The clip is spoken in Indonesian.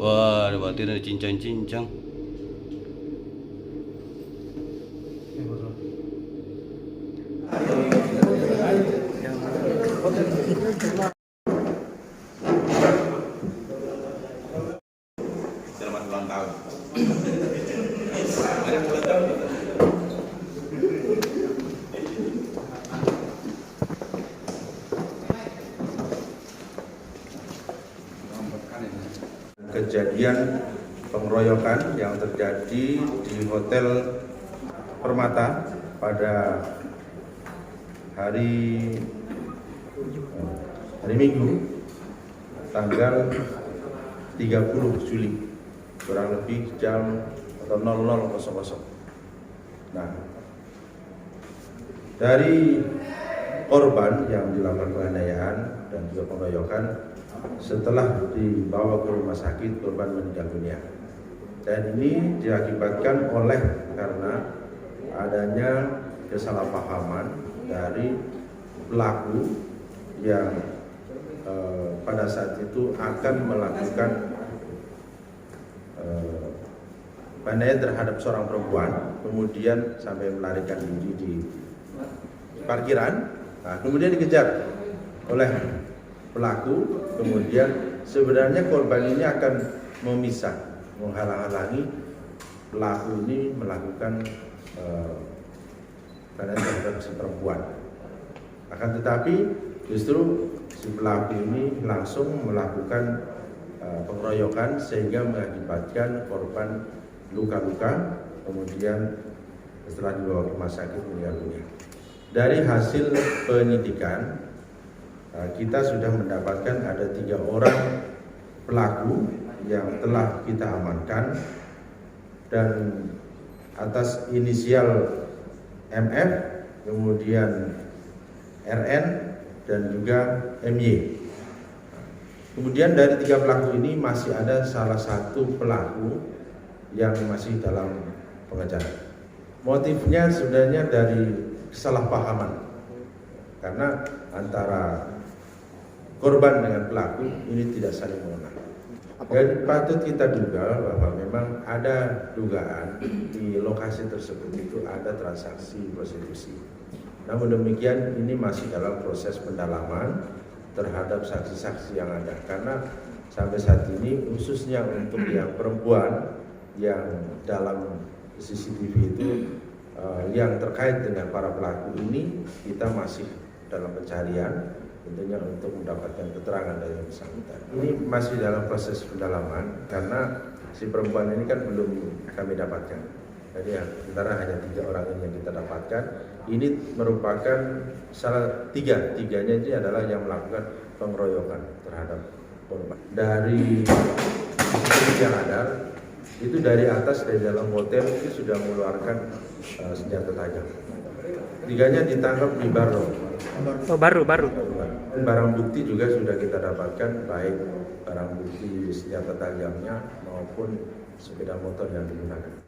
Wah, berarti ada cincang-cincang. Selamat ulang tahun. Kejadian pengeroyokan yang terjadi di Hotel Permata pada hari Minggu tanggal 30 Juli kurang lebih jam atau 00.00. Nah, dari korban yang dilakukan penganiayaan dan juga pengeroyokan, setelah dibawa ke rumah sakit, korban meninggal dunia. Dan ini diakibatkan oleh karena adanya kesalahpahaman dari pelaku yang pada saat itu akan melakukan penganiayaan terhadap seorang perempuan, kemudian sampai melarikan diri di parkiran. Nah, kemudian dikejar oleh pelaku, kemudian sebenarnya korban ini akan memisah, menghalang-halangi pelaku ini melakukan penganiayaan terhadap si perempuan. Akan tetapi justru si pelaku ini langsung melakukan pengeroyokan sehingga mengakibatkan korban luka-luka, kemudian setelah dibawa ke rumah sakit meninggal dunia. Dari hasil penyidikan, kita sudah mendapatkan ada 3 orang pelaku yang telah kita amankan, dan atas inisial MF, kemudian RN, dan juga MY. Kemudian dari 3 pelaku ini masih ada salah satu pelaku yang masih dalam pengejaran. Motifnya sebenarnya dari kesalahpahaman, karena antara korban dengan pelaku ini tidak saling mengenal. Dan patut kita duga bahwa memang ada dugaan di lokasi tersebut itu ada transaksi prostitusi. Namun demikian ini masih dalam proses pendalaman terhadap saksi-saksi yang ada, karena sampai saat ini khususnya untuk yang perempuan yang dalam CCTV itu yang terkait dengan para pelaku ini kita masih dalam pencarian, tentunya untuk mendapatkan keterangan dari yang bersangkutan. Ini masih dalam proses pendalaman karena si perempuan ini kan belum kami dapatkan. Jadi sementara hanya 3 orang ini yang kita dapatkan. Ini merupakan tiganya ini adalah yang melakukan pengeroyokan terhadap korban. Dari yang ada itu dari atas, dari dalam hotel itu sudah mengeluarkan senjata tajam. 3-nya ditangkap di Baro. Oh, baru. Barang bukti juga sudah kita dapatkan, baik barang bukti senjata tajamnya maupun sepeda motor yang digunakan.